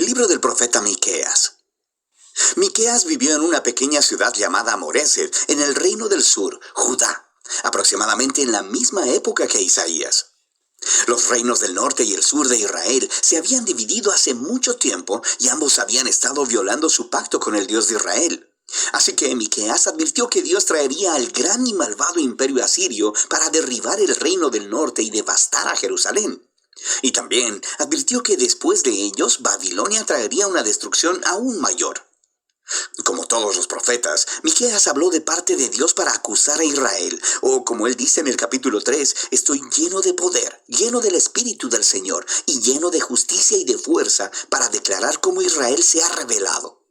El libro del profeta Miqueas. Miqueas vivió en una pequeña ciudad llamada Moreset, en el reino del sur, Judá, aproximadamente en la misma época que Isaías. Los reinos del norte y el sur de Israel se habían dividido hace mucho tiempo y ambos habían estado violando su pacto con el Dios de Israel. Así que Miqueas advirtió que Dios traería al gran y malvado imperio asirio para derribar el reino del norte y devastar a Jerusalén. Y también advirtió que después de ellos Babilonia traería una destrucción aún mayor. Como todos los profetas, Miqueas habló de parte de Dios para acusar a Israel, o como él dice en el capítulo 3, estoy lleno de poder, lleno del Espíritu del Señor, y lleno de justicia y de fuerza para declarar cómo Israel se ha rebelado.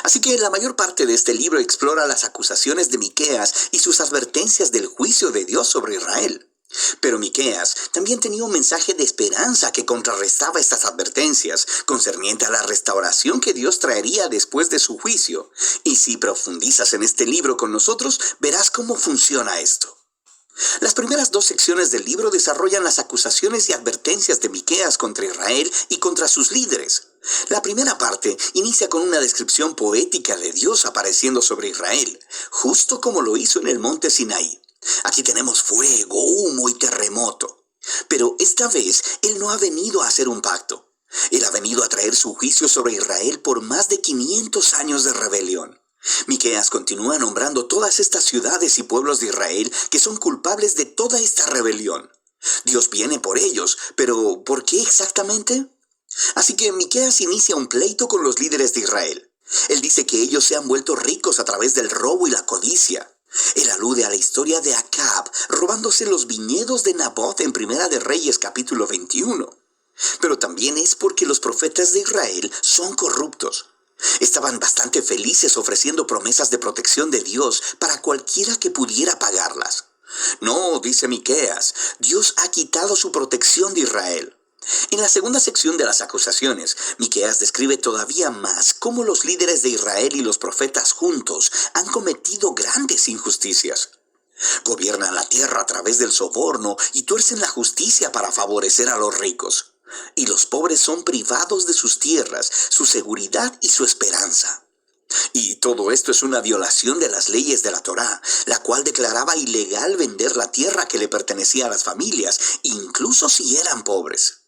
Así que la mayor parte de este libro explora las acusaciones de Miqueas y sus advertencias del juicio de Dios sobre Israel. Pero Miqueas también tenía un mensaje de esperanza que contrarrestaba estas advertencias, concerniente a la restauración que Dios traería después de su juicio. Y si profundizas en este libro con nosotros, verás cómo funciona esto. Las primeras dos secciones del libro desarrollan las acusaciones y advertencias de Miqueas contra Israel y contra sus líderes. La primera parte inicia con una descripción poética de Dios apareciendo sobre Israel, justo como lo hizo en el monte Sinaí. Aquí tenemos fuego, humo y terremoto. Pero esta vez Él no ha venido a hacer un pacto. Él ha venido a traer su juicio sobre Israel por más de 500 años de rebelión. Miqueas continúa nombrando todas estas ciudades y pueblos de Israel que son culpables de toda esta rebelión. Dios viene por ellos, pero ¿por qué exactamente? Así que Miqueas inicia un pleito con los líderes de Israel. Él dice que ellos se han vuelto ricos a través del robo y la codicia. Él alude a la historia de Acab robándose los viñedos de Nabot en Primera de Reyes capítulo 21. Pero también es porque los profetas de Israel son corruptos. Estaban bastante felices ofreciendo promesas de protección de Dios para cualquiera que pudiera pagarlas. No, dice Miqueas, Dios ha quitado su protección de Israel. En la segunda sección de las acusaciones, Miqueas describe todavía más cómo los líderes de Israel y los profetas juntos han cometido grandes injusticias. Gobiernan la tierra a través del soborno y tuercen la justicia para favorecer a los ricos. Y los pobres son privados de sus tierras, su seguridad y su esperanza. Y todo esto es una violación de las leyes de la Torá, la cual declaraba ilegal vender la tierra que le pertenecía a las familias, incluso si eran pobres.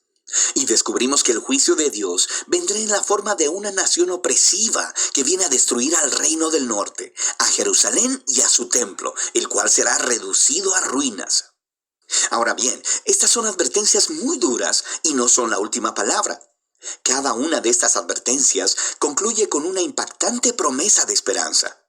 Y descubrimos que el juicio de Dios vendrá en la forma de una nación opresiva que viene a destruir al reino del norte, a Jerusalén y a su templo, el cual será reducido a ruinas. Ahora bien, estas son advertencias muy duras y no son la última palabra. Cada una de estas advertencias concluye con una impactante promesa de esperanza.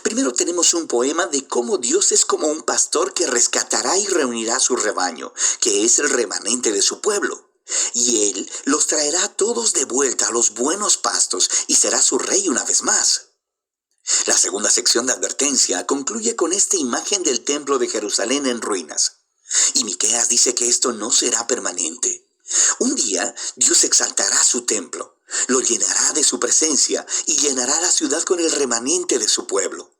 Primero tenemos un poema de cómo Dios es como un pastor que rescatará y reunirá su rebaño, que es el remanente de su pueblo. Y Él los traerá todos de vuelta a los buenos pastos y será su rey una vez más. La segunda sección de advertencia concluye con esta imagen del templo de Jerusalén en ruinas. Y Miqueas dice que esto no será permanente. Un día Dios exaltará su templo, lo llenará de su presencia y llenará la ciudad con el remanente de su pueblo.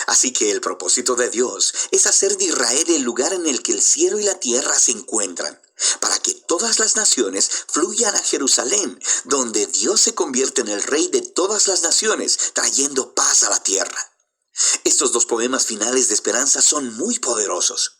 Así que el propósito de Dios es hacer de Israel el lugar en el que el cielo y la tierra se encuentran, para que todas las naciones fluyan a Jerusalén, donde Dios se convierte en el rey de todas las naciones, trayendo paz a la tierra. Estos dos poemas finales de esperanza son muy poderosos.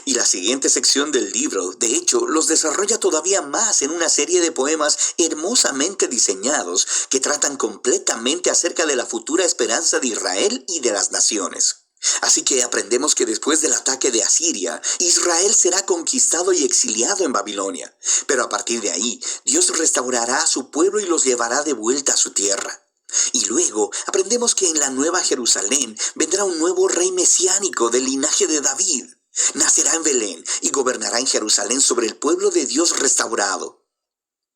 Y la siguiente sección del libro, de hecho, los desarrolla todavía más en una serie de poemas hermosamente diseñados que tratan completamente acerca de la futura esperanza de Israel y de las naciones. Así que aprendemos que después del ataque de Asiria, Israel será conquistado y exiliado en Babilonia. Pero a partir de ahí, Dios restaurará a su pueblo y los llevará de vuelta a su tierra. Y luego aprendemos que en la nueva Jerusalén vendrá un nuevo rey mesiánico del linaje de David. Nacerá en Belén y gobernará en Jerusalén sobre el pueblo de Dios restaurado.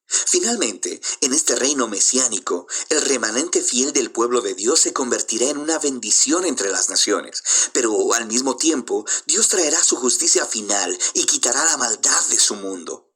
Finalmente, en este reino mesiánico, el remanente fiel del pueblo de Dios se convertirá en una bendición entre las naciones. Pero al mismo tiempo, Dios traerá su justicia final y quitará la maldad de su mundo.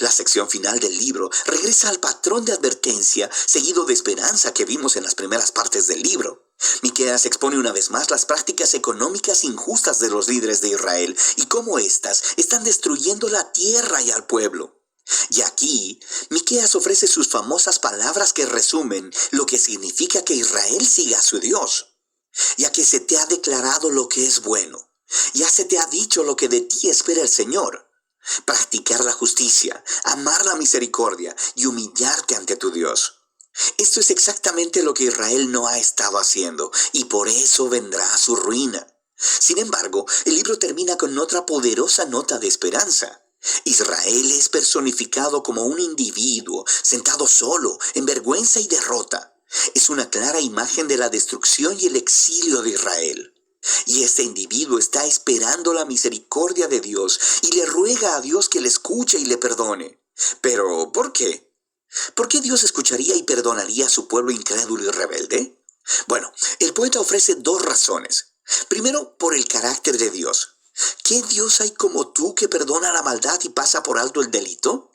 La sección final del libro regresa al patrón de advertencia seguido de esperanza que vimos en las primeras partes del libro. Miqueas expone una vez más las prácticas económicas injustas de los líderes de Israel y cómo éstas están destruyendo la tierra y al pueblo. Y aquí, Miqueas ofrece sus famosas palabras que resumen lo que significa que Israel siga a su Dios. Ya que se te ha declarado lo que es bueno, ya se te ha dicho lo que de ti espera el Señor. Practicar la justicia, amar la misericordia y humillarte ante tu Dios. Esto es exactamente lo que Israel no ha estado haciendo y por eso vendrá su ruina. Sin embargo, el libro termina con otra poderosa nota de esperanza. Israel es personificado como un individuo sentado solo, en vergüenza y derrota. Es una clara imagen de la destrucción y el exilio de Israel. Y este individuo está esperando la misericordia de Dios y le ruega a Dios que le escuche y le perdone. Pero, ¿por qué? ¿Por qué Dios escucharía y perdonaría a su pueblo incrédulo y rebelde? Bueno, el poeta ofrece dos razones. Primero, por el carácter de Dios. ¿Qué Dios hay como tú que perdona la maldad y pasa por alto el delito?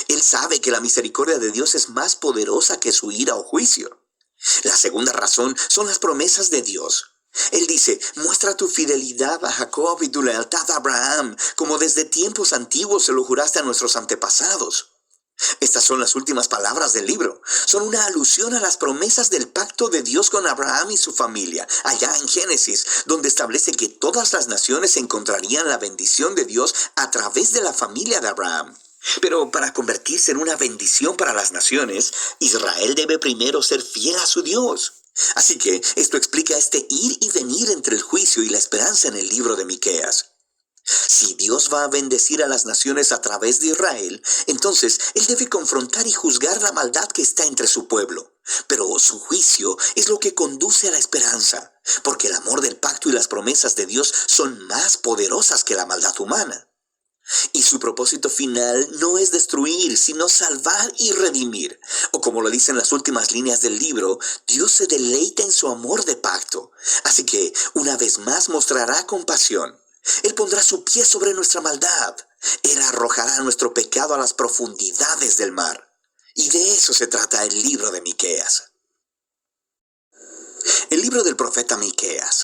Él sabe que la misericordia de Dios es más poderosa que su ira o juicio. La segunda razón son las promesas de Dios. Él dice, muestra tu fidelidad a Jacob y tu lealtad a Abraham, como desde tiempos antiguos se lo juraste a nuestros antepasados. Estas son las últimas palabras del libro. Son una alusión a las promesas del pacto de Dios con Abraham y su familia, allá en Génesis, donde establece que todas las naciones encontrarían la bendición de Dios a través de la familia de Abraham. Pero para convertirse en una bendición para las naciones, Israel debe primero ser fiel a su Dios. Así que esto explica este ir y venir entre el juicio y la esperanza en el libro de Miqueas. Si Dios va a bendecir a las naciones a través de Israel, entonces Él debe confrontar y juzgar la maldad que está entre su pueblo. Pero su juicio es lo que conduce a la esperanza, porque el amor del pacto y las promesas de Dios son más poderosas que la maldad humana. Y su propósito final no es destruir, sino salvar y redimir. O como lo dicen las últimas líneas del libro, Dios se deleita en su amor de pacto. Así que, una vez más mostrará compasión. Él pondrá su pie sobre nuestra maldad. Él arrojará nuestro pecado a las profundidades del mar. Y de eso se trata el libro de Miqueas. El libro del profeta Miqueas